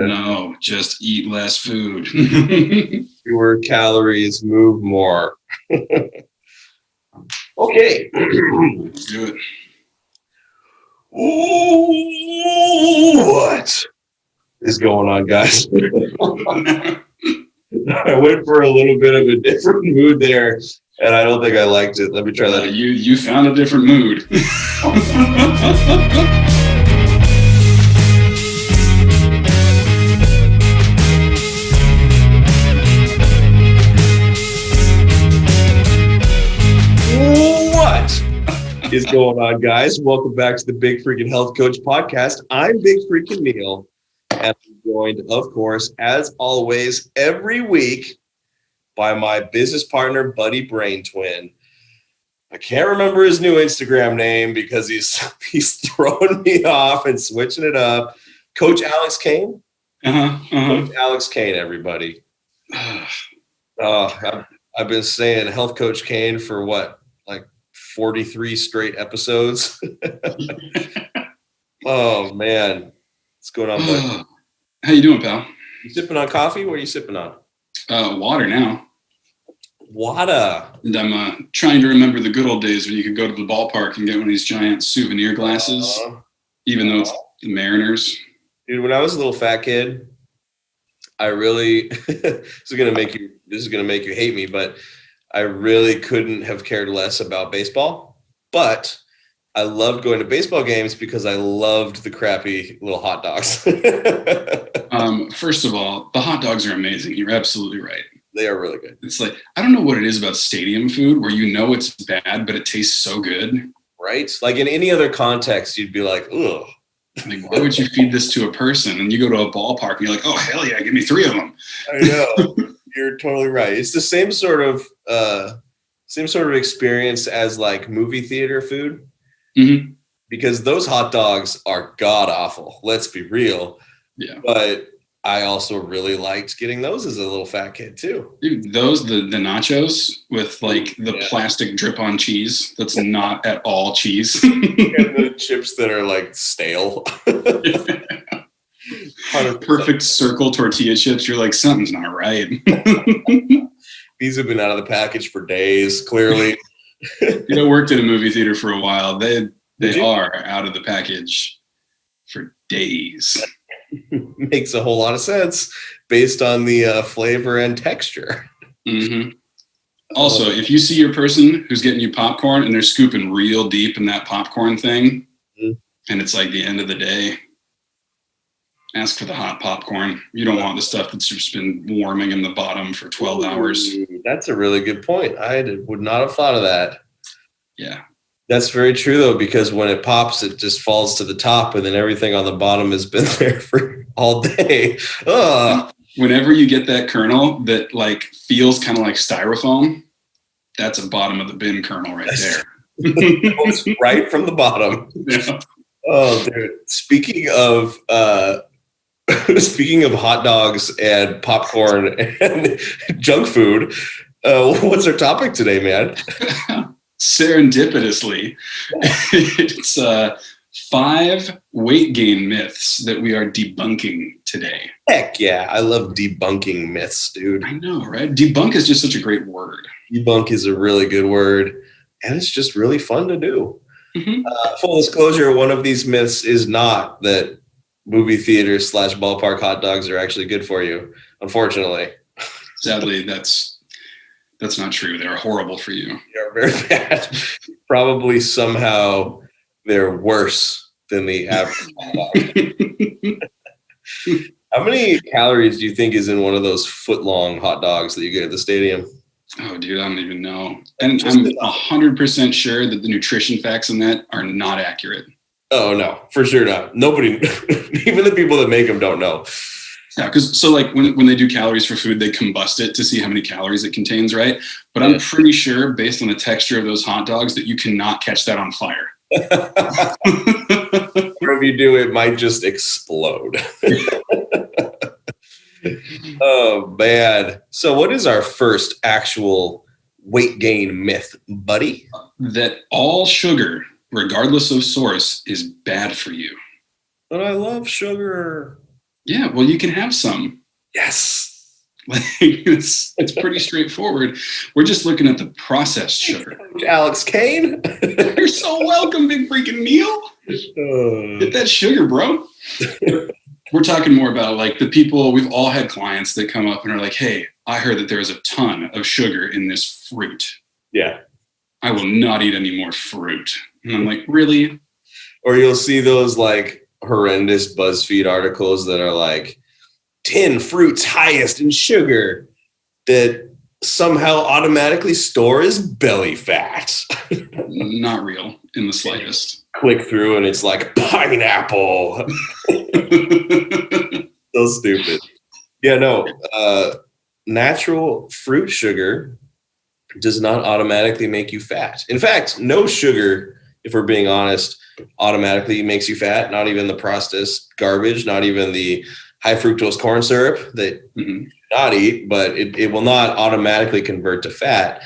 No, just eat less food. Fewer calories, move more. Okay. Let's do it. Ooh, what is going on, guys? I went for a little bit of a different mood there, and I don't think I liked it. Let me try that again. You found a different mood. What is going on, guys? Welcome back to the Big Freakin Health Coach Podcast. I'm Big Freakin Neil, and I'm joined, of course, as always, every week by my business partner, Buddy Brain Twin. I can't remember his new Instagram name because he's throwing me off and switching it up. Coach Alex Cain. Coach Alex Cain, everybody. I've been saying Health Coach Cain for what, like 43 straight episodes. Oh man, what's going on, bud? How you doing, pal? You sipping on coffee? What are you sipping on? Water now. Water. And I'm trying to remember the good old days when you could go to the ballpark and get one of these giant souvenir glasses, even though it's the Mariners. Dude, when I was a little fat kid, I really this is gonna make you hate me, but I really couldn't have cared less about baseball. But I loved going to baseball games because I loved the crappy little hot dogs. First of all, the hot dogs are amazing. You're absolutely right. They are really good. It's like, I don't know what it is about stadium food where you know it's bad, but it tastes so good. Right? Like in any other context, you'd be like, ugh. Like, why would you feed this to a person? And you go to a ballpark and you're like, oh, hell yeah, give me 3 of them. I know. You're totally right. It's the same sort of experience as like movie theater food. Mm-hmm. Because those hot dogs are god awful. Let's be real. Yeah. But I also really liked getting those as a little fat kid too. Dude, those, the nachos with like the plastic drip on cheese. That's not at all cheese. And the chips that are like stale. Perfect circle tortilla chips. You're like, something's not right. These have been out of the package for days, clearly. Worked at a movie theater for a while. They are out of the package for days. Makes a whole lot of sense based on the flavor and texture. Mm-hmm. Also, if you see your person who's getting you popcorn and they're scooping real deep in that popcorn thing, and it's like the end of the day, ask for the hot popcorn. You don't want the stuff that's just been warming in the bottom for 12 hours. That's a really good point. I would not have thought of that. Yeah. That's very true, though, because when it pops, it just falls to the top, and then everything on the bottom has been there for all day. Ugh. Whenever you get that kernel that like feels kind of like styrofoam, that's a bottom of the bin kernel right there. It right from the bottom. Yeah. Oh, dude. Speaking of hot dogs and popcorn and junk food, what's our topic today, man? Serendipitously, it's 5 weight gain myths that we are debunking today. Heck yeah, I love debunking myths, dude. I know, right? Debunk is just such a great word. Debunk is a really good word, and it's just really fun to do. Mm-hmm. Full disclosure, one of these myths is not that movie theater / ballpark hot dogs are actually good for you, unfortunately. Sadly, that's not true. They're horrible for you. They're very bad. Probably somehow they're worse than the average hot dog. How many calories do you think is in one of those foot-long hot dogs that you get at the stadium? Oh, dude, I don't even know. And I'm 100% sure that the nutrition facts in that are not accurate. Oh, no, for sure not. Nobody, even the people that make them don't know. Yeah, because so like when they do calories for food, they combust it to see how many calories it contains, right? But I'm pretty sure, based on the texture of those hot dogs, that you cannot catch that on fire. Or if you do, it might just explode. Oh, man. So what is our first actual weight gain myth, buddy? That all sugar, regardless of source, is bad for you. But I love sugar. Yeah, well, you can have some. Yes. Like it's pretty straightforward. We're just looking at the processed sugar. Alex Cain. You're so welcome, big freaking Neil. Get that sugar, bro. We're talking more about like the people, we've all had clients that come up and are like, hey, I heard that there is a ton of sugar in this fruit. Yeah. I will not eat any more fruit. And I'm like, really? Or you'll see those like horrendous BuzzFeed articles that are like 10 fruits highest in sugar that somehow automatically store as belly fat. Not real in the slightest. Click through and it's like pineapple. So stupid. Yeah, no. Natural fruit sugar does not automatically make you fat. In fact, no sugar, if we're being honest, automatically makes you fat. Not even the processed garbage, not even the high fructose corn syrup that you not eat, but it will not automatically convert to fat.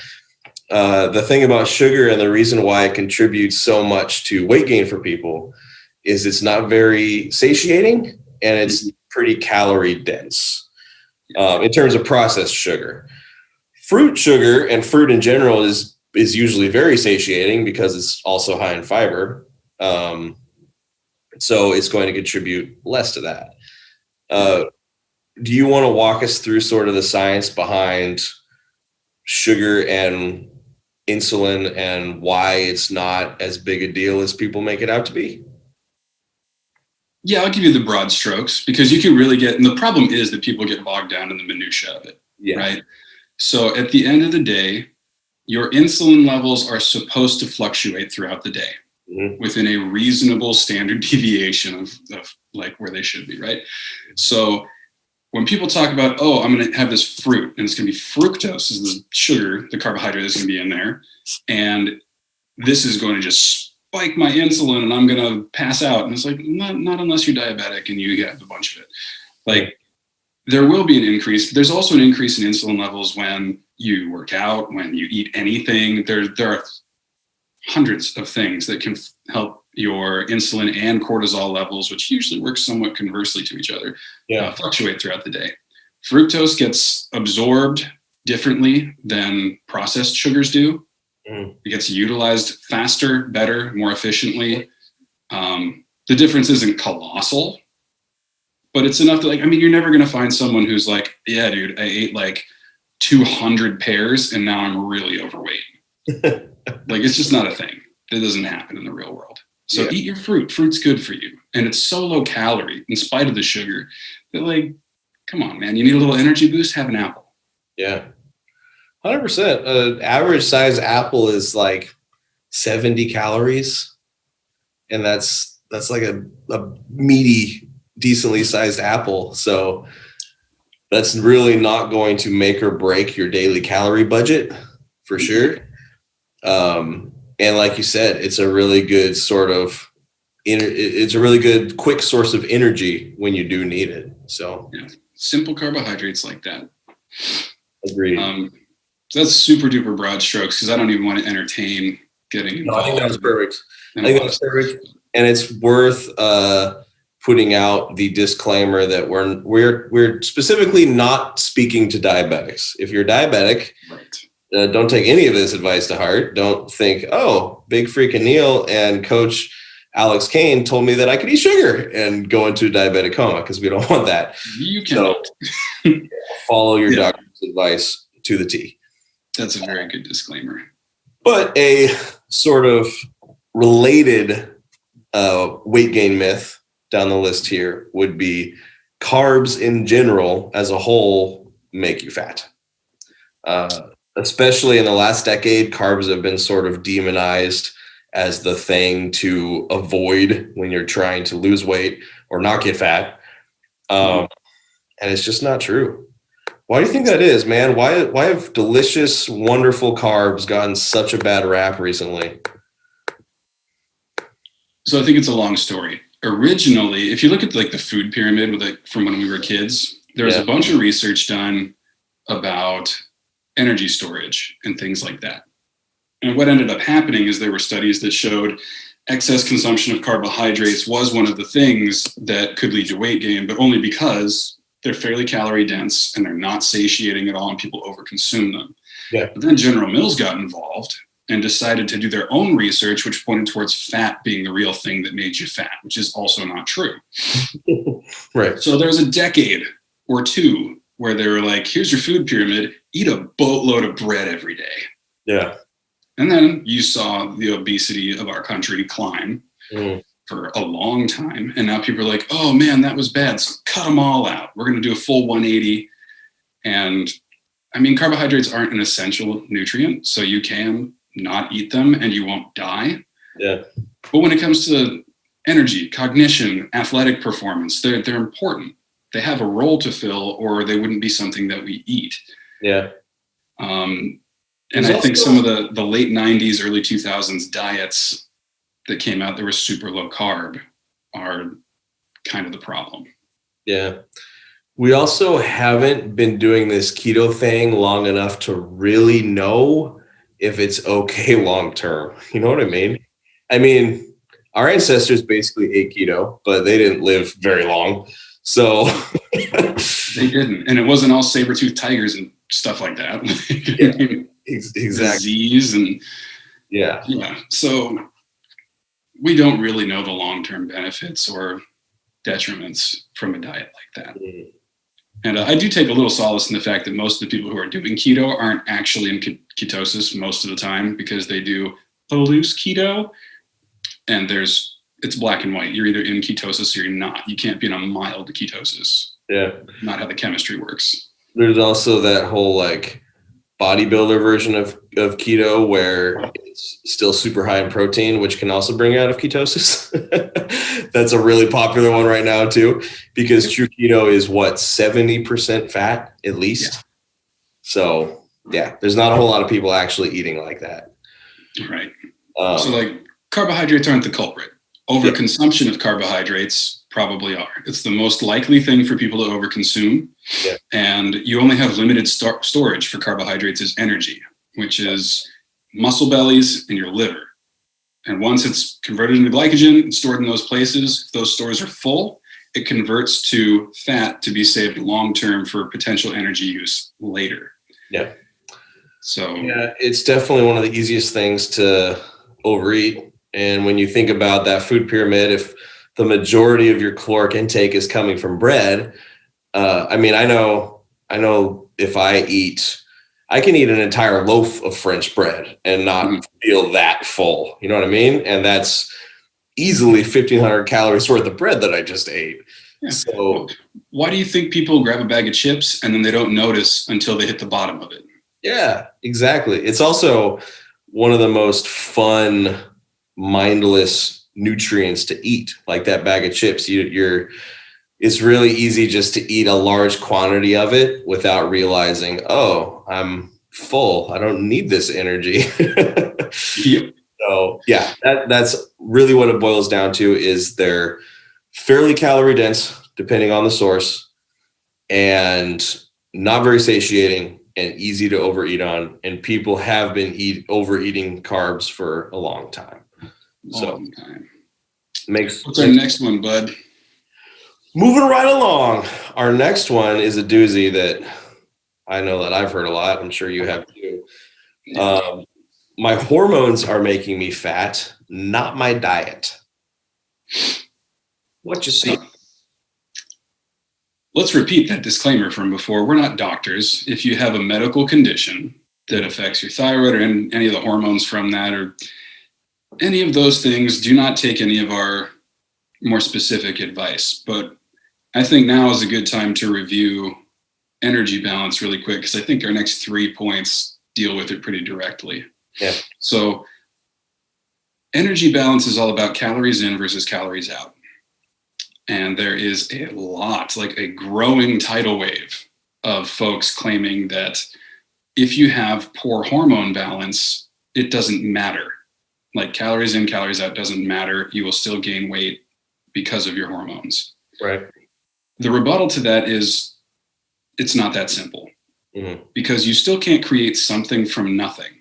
The thing about sugar and the reason why it contributes so much to weight gain for people is it's not very satiating and it's pretty calorie dense in terms of processed sugar. Fruit sugar and fruit in general is usually very satiating because it's also high in fiber. So it's going to contribute less to that. Do you want to walk us through sort of the science behind sugar and insulin and why it's not as big a deal as people make it out to be? Yeah, I'll give you the broad strokes because you can really get, and the problem is that people get bogged down in the minutia of it, right? So at the end of the day, your insulin levels are supposed to fluctuate throughout the day within a reasonable standard deviation of like where they should be, right? So when people talk about, oh, I'm going to have this fruit and it's going to be fructose, is the sugar, the carbohydrate is going to be in there. And this is going to just spike my insulin and I'm going to pass out. And it's like, not unless you're diabetic and you have a bunch of it. Like there will be an increase. But there's also an increase in insulin levels when you work out, when you eat anything. There are hundreds of things that can help your insulin and cortisol levels, which usually works somewhat conversely to each other, fluctuate throughout the day. Fructose gets absorbed differently than processed sugars do. It gets utilized faster, better, more efficiently. The difference isn't colossal, but it's enough to like, I mean, you're never going to find someone who's like, yeah, dude, I ate like 200 pears and now I'm really overweight. Like, it's just not a thing. It doesn't happen in the real world. So eat your fruit. Fruit's good for you. And it's so low calorie in spite of the sugar that like, come on, man, you need a little energy boost, have an apple. Yeah. 100%. Average size apple is like 70 calories. And that's like a meaty, decently sized apple. So that's really not going to make or break your daily calorie budget for sure. And like you said, it's a really good sort of, it's a really good quick source of energy when you do need it. So simple carbohydrates like that. Agreed. So that's super duper broad strokes because I don't even want to entertain getting involved. No, I think that was perfect. And it's worth putting out the disclaimer that we're specifically not speaking to diabetics. If you're diabetic, don't take any of this advice to heart. Don't think, oh, big freaking Neil and Coach Alex Cain told me that I could eat sugar and go into a diabetic coma, because we don't want that. You cannot. So, follow your doctor's advice to the T. That's a very good disclaimer. But a sort of related weight gain myth down the list here would be carbs in general as a whole make you fat. Especially in the last decade, carbs have been sort of demonized as the thing to avoid when you're trying to lose weight or not get fat. And it's just not true. Why do you think that is, man? Why have delicious, wonderful carbs gotten such a bad rap recently? So I think it's a long story. Originally, if you look at like the food pyramid from when we were kids, there was a bunch of research done about energy storage and things like that. And what ended up happening is there were studies that showed excess consumption of carbohydrates was one of the things that could lead to weight gain, but only because they're fairly calorie dense and they're not satiating at all and people overconsume them. Yeah. But then General Mills got involved and decided to do their own research, which pointed towards fat being the real thing that made you fat, which is also not true. Right. So there was a decade or two where they were like, here's your food pyramid, eat a boatload of bread every day. Yeah. And then you saw the obesity of our country climb for a long time. And now people are like, oh man, that was bad. So cut them all out. We're going to do a full 180. And I mean, carbohydrates aren't an essential nutrient, so you can not eat them and you won't die. Yeah. But when it comes to energy, cognition, athletic performance, they're important. They have a role to fill, or they wouldn't be something that we eat. Yeah. And I think some of the late 90s, early 2000s diets that came out that were super low carb are kind of the problem. Yeah. We also haven't been doing this keto thing long enough to really know if it's okay long term. You know what I mean? I mean, our ancestors basically ate keto, but they didn't live very long. So they didn't. And it wasn't all saber-toothed tigers and stuff like that. Yeah, exactly. Disease and yeah. So we don't really know the long-term benefits or detriments from a diet like that. Mm. And I do take a little solace in the fact that most of the people who are doing keto aren't actually in ketosis most of the time, because they do a loose keto and it's black and white. You're either in ketosis or you're not. You can't be in a mild ketosis. Yeah. Not how the chemistry works. There's also that whole like bodybuilder version of keto where it's still super high in protein, which can also bring you out of ketosis. That's a really popular one right now too, because true keto is what, 70% fat at least. Yeah. So yeah, there's not a whole lot of people actually eating like that. Right. So like carbohydrates aren't the culprit. Overconsumption of carbohydrates probably are. It's the most likely thing for people to overconsume. Yeah. And you only have limited storage for carbohydrates as energy, which is muscle bellies and your liver. And once it's converted into glycogen and stored in those places, if those stores are full, it converts to fat to be saved long-term for potential energy use later. Yeah. So yeah, it's definitely one of the easiest things to overeat. And when you think about that food pyramid, if the majority of your caloric intake is coming from bread, I mean, I know if I can eat an entire loaf of French bread and not feel that full. You know what I mean? And that's easily 1,500 calories worth of bread that I just ate. Yeah. So why do you think people grab a bag of chips and then they don't notice until they hit the bottom of it? Yeah, exactly. It's also one of the most fun, mindless nutrients to eat, like that bag of chips. It's really easy just to eat a large quantity of it without realizing, oh, I'm full. I don't need this energy. Yep. So yeah, that's really what it boils down to, is they're fairly calorie dense, depending on the source, and not very satiating and easy to overeat on. And people have been overeating carbs for a long time. Long time. What's our next one, bud? Moving right along. Our next one is a doozy that I know that I've heard a lot. I'm sure you have too. My hormones are making me fat, not my diet. What you see? Let's repeat that disclaimer from before. We're not doctors. If you have a medical condition that affects your thyroid or any of the hormones from that, or any of those things, do not take any of our more specific advice. But I think now is a good time to review energy balance really quick, because I think our next 3 points deal with it pretty directly. Yeah. So energy balance is all about calories in versus calories out. And there is a lot, like a growing tidal wave of folks claiming that if you have poor hormone balance, it doesn't matter. Like calories in, calories out doesn't matter. You will still gain weight because of your hormones. Right. The rebuttal to that is it's not that simple, because you still can't create something from nothing.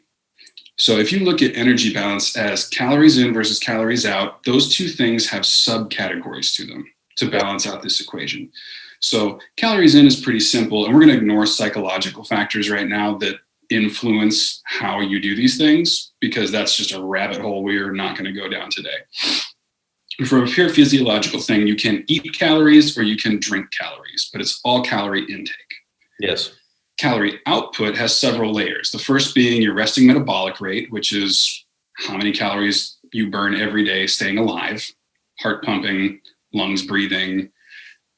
So if you look at energy balance as calories in versus calories out, those two things have subcategories to them to balance out this equation. So calories in is pretty simple, and we're going to ignore psychological factors right now that influence how you do these things, because that's just a rabbit hole we're not going to go down today. For a pure physiological thing, you can eat calories or you can drink calories, but it's all calorie intake. Yes. Calorie output has several layers. The first being your resting metabolic rate, which is how many calories you burn every day staying alive, heart pumping, lungs breathing,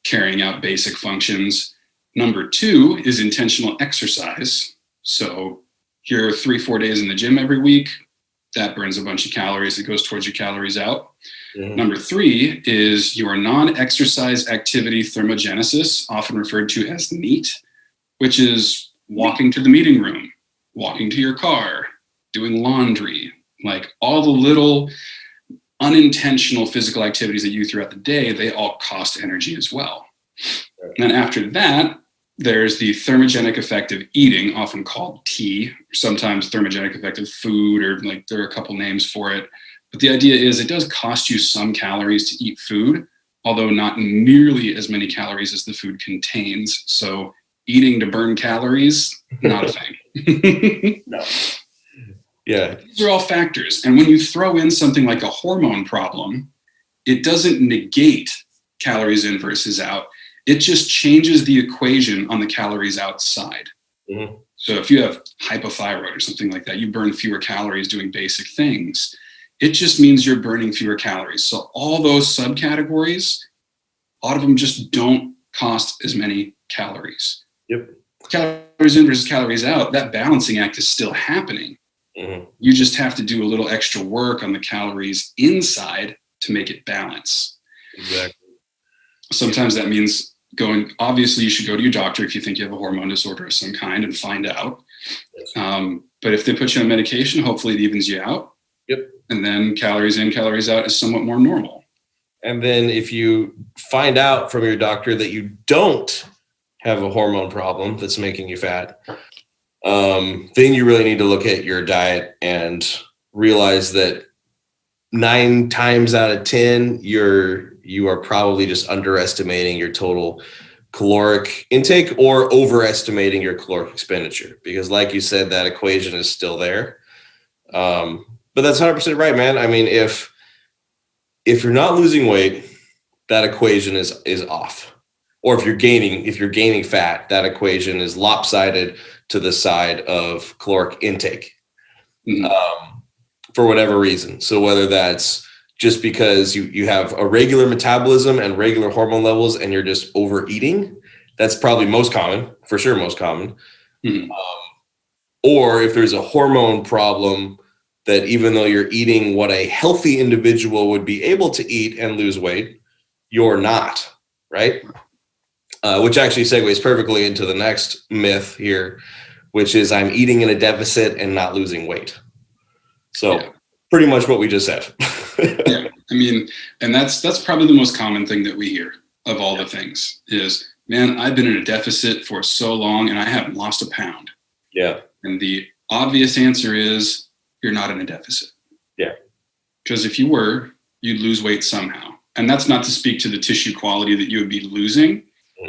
carrying out basic functions. Number 2 is intentional exercise. So you're 3-4 days in the gym every week. That burns a bunch of calories. It goes towards your calories out. Mm-hmm. Number 3 is your non-exercise activity thermogenesis, often referred to as NEAT, which is walking to the meeting room, walking to your car, doing laundry, like all the little unintentional physical activities that you do throughout the day, they all cost energy as well. And then after that, there's the thermogenic effect of eating, often called T, sometimes thermogenic effect of food, or like there are a couple names for it. But the idea is it does cost you some calories to eat food, although not nearly as many calories as the food contains. So eating to burn calories, not a thing. No. Yeah. These are all factors. And when you throw in something like a hormone problem, it doesn't negate calories in versus out. It just changes the equation on the calories outside. Mm-hmm. So if you have hypothyroid or something like that, you burn fewer calories doing basic things. It just means you're burning fewer calories. So all those subcategories, a lot of them just don't cost as many calories. Yep. Calories in versus calories out, that balancing act is still happening. Mm-hmm. You just have to do a little extra work on the calories inside to make it balance. Exactly. Sometimes that means obviously you should go to your doctor if you think you have a hormone disorder of some kind and find out. But if they put you on medication, hopefully it evens you out. Yep. And then calories in, calories out is somewhat more normal. And then if you find out from your doctor that you don't have a hormone problem that's making you fat, then you really need to look at your diet and realize that 9 times out of 10, you are probably just underestimating your total caloric intake or overestimating your caloric expenditure, because like you said, that equation is still there. But that's 100% right, man. I mean, if you're not losing weight, that equation is off. Or if you're gaining fat, that equation is lopsided to the side of caloric intake. Mm-hmm. For whatever reason. So whether that's just because you have a regular metabolism and regular hormone levels and you're just overeating, that's probably most common. Mm-hmm. Or if there's a hormone problem that even though you're eating what a healthy individual would be able to eat and lose weight, you're not, right? Which actually segues perfectly into the next myth here, which is I'm eating in a deficit and not losing weight. So pretty much what we just said. Yeah, I mean, and that's probably the most common thing that we hear of all the things is, man, I've been in a deficit for so long and I haven't lost a pound. Yeah. And the obvious answer is you're not in a deficit. Yeah. Because if you were, you'd lose weight somehow. And that's not to speak to the tissue quality that you would be losing,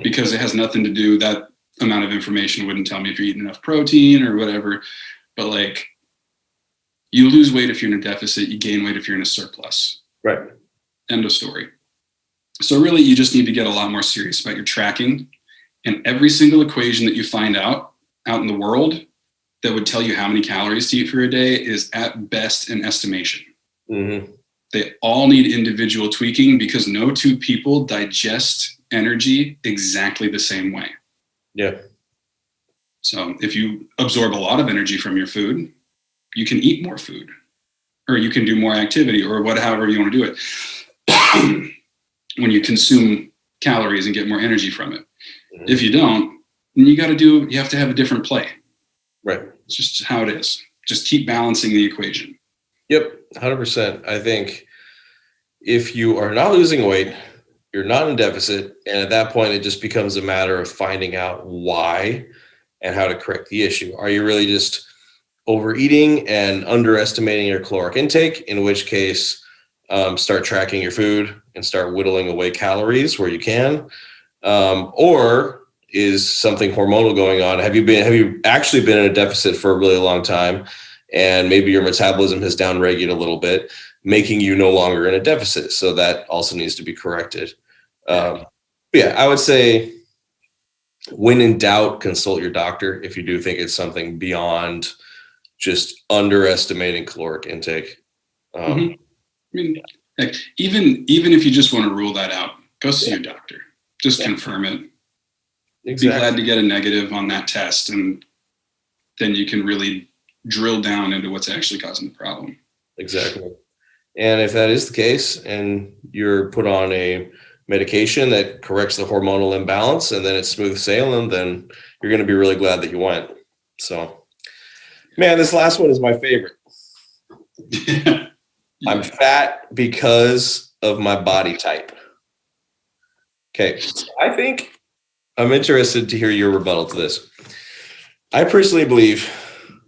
because it has nothing to do, that amount of information wouldn't tell me if you're eating enough protein or whatever. But like, you lose weight if you're in a deficit, you gain weight if you're in a surplus. Right. End of story. So really, you just need to get a lot more serious about your tracking. And every single equation that you find out in the world that would tell you how many calories to eat for a day is at best an estimation. Mm-hmm. They all need individual tweaking because no two people digest energy exactly the same way. Yeah. So if you absorb a lot of energy from your food, you can eat more food, or you can do more activity, or however you want to do it. When you consume calories and get more energy from it. Mm-hmm. If you don't, then you have to have a different play. Right. It's just how it is. Just keep balancing the equation. Yep. 100%. I think if you are not losing weight, you're not in deficit. And at that point, it just becomes a matter of finding out why and how to correct the issue. Are you really just overeating and underestimating your caloric intake, in which case start tracking your food and start whittling away calories where you can. Or is something hormonal going on? Have you actually been in a deficit for a really long time, and maybe your metabolism has downregulated a little bit, making you no longer in a deficit? So that also needs to be corrected. Yeah, I would say when in doubt, consult your doctor if you do think it's something beyond just underestimating caloric intake. I mean, like, even if you just want to rule that out, go see your doctor. Just confirm it. Exactly. Be glad to get a negative on that test, and then you can really drill down into what's actually causing the problem. Exactly. And if that is the case, and you're put on a medication that corrects the hormonal imbalance, and then it's smooth sailing, then you're going to be really glad that you went. So, man, this last one is my favorite. I'm fat because of my body type. Okay, so I think I'm interested to hear your rebuttal to this. I personally believe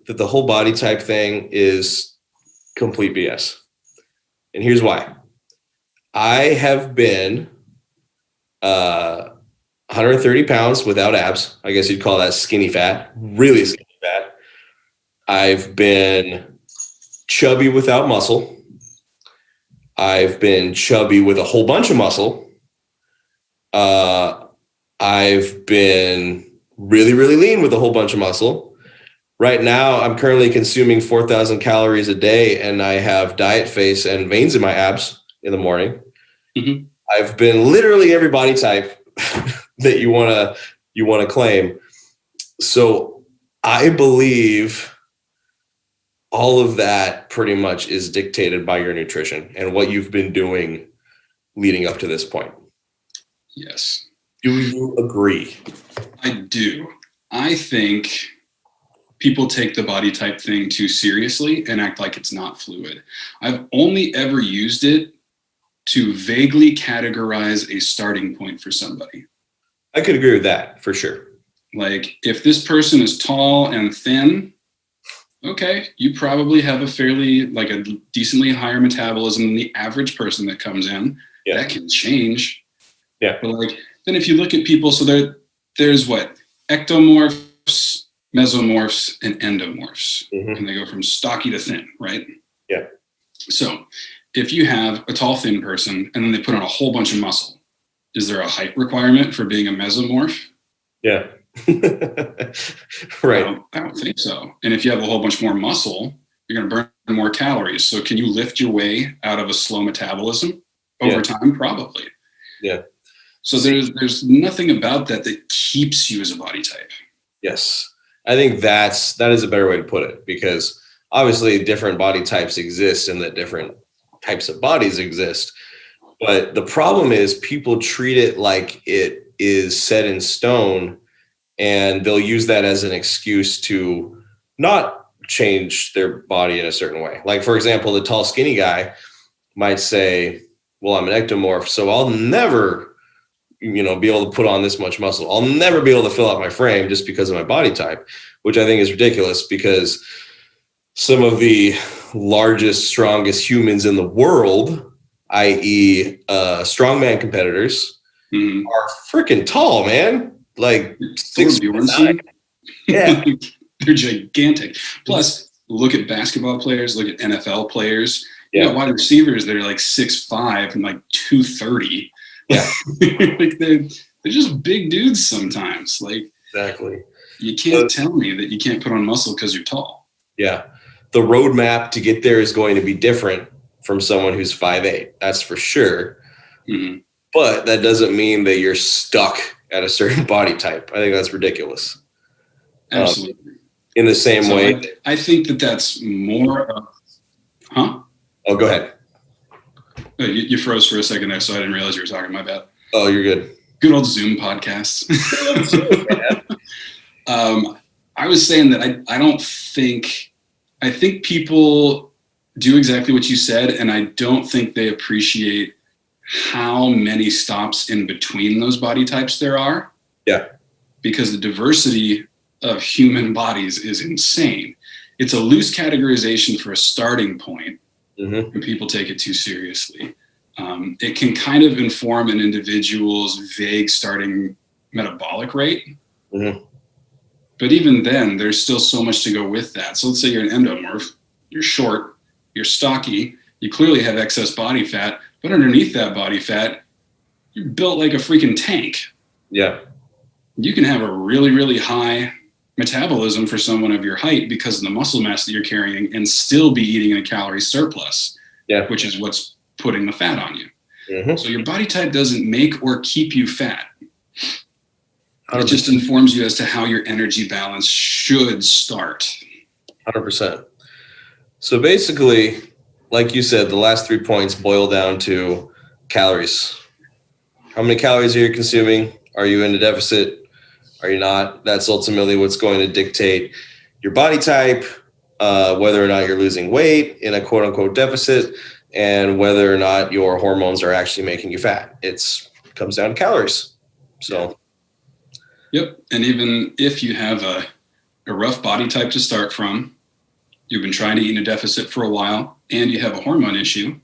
that the whole body type thing is complete BS. And here's why. I have been 130 pounds without abs. I guess you'd call that skinny fat, really skinny fat. I've been chubby without muscle. I've been chubby with a whole bunch of muscle. I've been really, really lean with a whole bunch of muscle. Right now, I'm currently consuming 4,000 calories a day, and I have diet face and veins in my abs in the morning. Mm-hmm. I've been literally every body type that you want to claim. So I believe all of that pretty much is dictated by your nutrition and what you've been doing leading up to this point. Yes. Do you agree? I do. I think people take the body type thing too seriously and act like it's not fluid. I've only ever used it to vaguely categorize a starting point for somebody. I could agree with that for sure. Like, if this person is tall and thin, okay, you probably have a decently higher metabolism than the average person that comes in. Yeah. That can change. Yeah. But then if you look at people, so there's what? Ectomorphs, mesomorphs, and endomorphs. Mm-hmm. And they go from stocky to thin, right? Yeah. So if you have a tall, thin person and then they put on a whole bunch of muscle, is there a height requirement for being a mesomorph? Yeah. Right. I don't think so. And if you have a whole bunch more muscle, you're going to burn more calories. So can you lift your way out of a slow metabolism over time? Probably. Yeah. So there's nothing about that keeps you as a body type. Yes. I think that is a better way to put it, because obviously different body types exist and that different types of bodies exist. But the problem is people treat it like it is set in stone, and they'll use that as an excuse to not change their body in a certain way. Like, for example, the tall, skinny guy might say, well, I'm an ectomorph, so I'll never be able to put on this much muscle. I'll never be able to fill out my frame just because of my body type, which I think is ridiculous, because some of the largest, strongest humans in the world, i.e. strongman competitors, are freaking tall, man. Like 6'9". Yeah. They're gigantic. Plus, look at basketball players, look at NFL players. Yeah. You know, wide receivers that are like 6'5" and like 230. Yeah. Like they're just big dudes sometimes. Like, exactly. You can't tell me that you can't put on muscle because you're tall. Yeah. The roadmap to get there is going to be different from someone who's 5'8". That's for sure. Mm-hmm. But that doesn't mean that you're stuck at a certain body type. I think that's ridiculous. Absolutely. In the same way. I think that's more of, Oh, go ahead. You froze for a second there, so I didn't realize you were talking. My bad. Oh, you're good. Good old Zoom podcasts. I was saying that I think people do exactly what you said, and I don't think they appreciate how many stops in between those body types there are. Yeah. Because the diversity of human bodies is insane. it's a loose categorization for a starting point Mm-hmm. when people take it too seriously. It can kind of inform an individual's vague starting metabolic rate. Mm-hmm. But even then, there's still so much to go with that. So let's say you're an endomorph, you're short, you're stocky, you clearly have excess body fat, but underneath that body fat, you're built like a freaking tank. Yeah. You can have a really, really high metabolism for someone of your height because of the muscle mass that you're carrying and still be eating a calorie surplus, which is what's putting the fat on you. Mm-hmm. So your body type doesn't make or keep you fat. 100%. It just informs you as to how your energy balance should start. 100%. So basically, like you said, the last 3 points boil down to calories. How many calories are you consuming? Are you in a deficit? Are you not? That's ultimately what's going to dictate your body type, whether or not you're losing weight in a quote unquote deficit, and whether or not your hormones are actually making you fat. It comes down to calories. So. Yep. And even if you have a rough body type to start from, you've been trying to eat in a deficit for a while, and you have a hormone issue,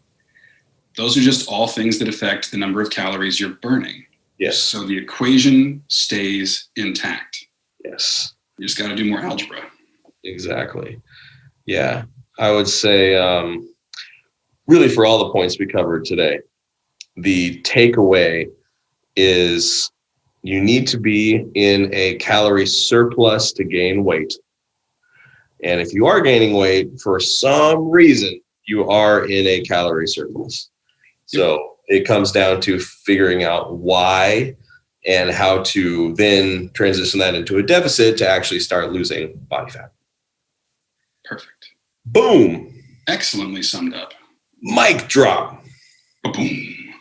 those are just all things that affect the number of calories you're burning. Yes. So the equation stays intact. Yes. You just got to do more algebra. Exactly. Yeah. I would say, really for all the points we covered today, the takeaway is you need to be in a calorie surplus to gain weight. And if you are gaining weight, for some reason, you are in a calorie surplus. So it comes down to figuring out why and how to then transition that into a deficit to actually start losing body fat. Perfect. Boom. Excellently summed up. Mic drop. Boom.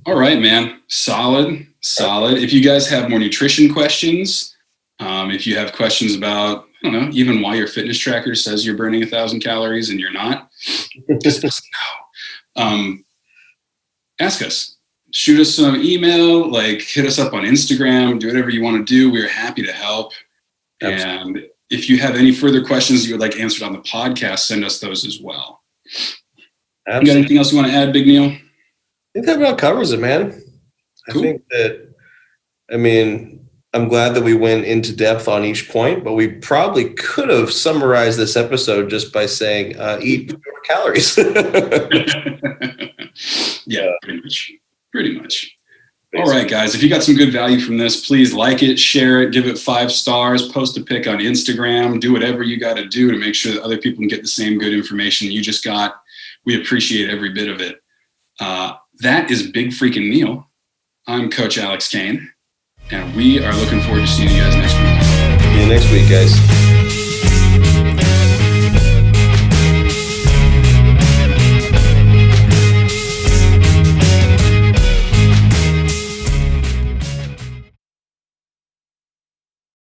All right, man. Solid. If you guys have more nutrition questions, if you have questions about, I don't know, even why your fitness tracker says you're burning 1,000 calories and you're not, just know. Ask us. Shoot us some email, hit us up on Instagram, do whatever you want to do. We're happy to help. Absolutely. And if you have any further questions you would like answered on the podcast, send us those as well. Absolutely. You got anything else you want to add, Big Neil? I think that about covers it, man. Cool. I think that, I'm glad that we went into depth on each point, but we probably could have summarized this episode just by saying, eat fewer calories. Yeah, pretty much. Basically. All right, guys, if you got some good value from this, please like it, share it, give it 5 stars, post a pic on Instagram, do whatever you got to do to make sure that other people can get the same good information you just got. We appreciate every bit of it. That is Big Freakin' Neil. I'm Coach Alex Cain, and we are looking forward to seeing you guys next week. See you next week, guys.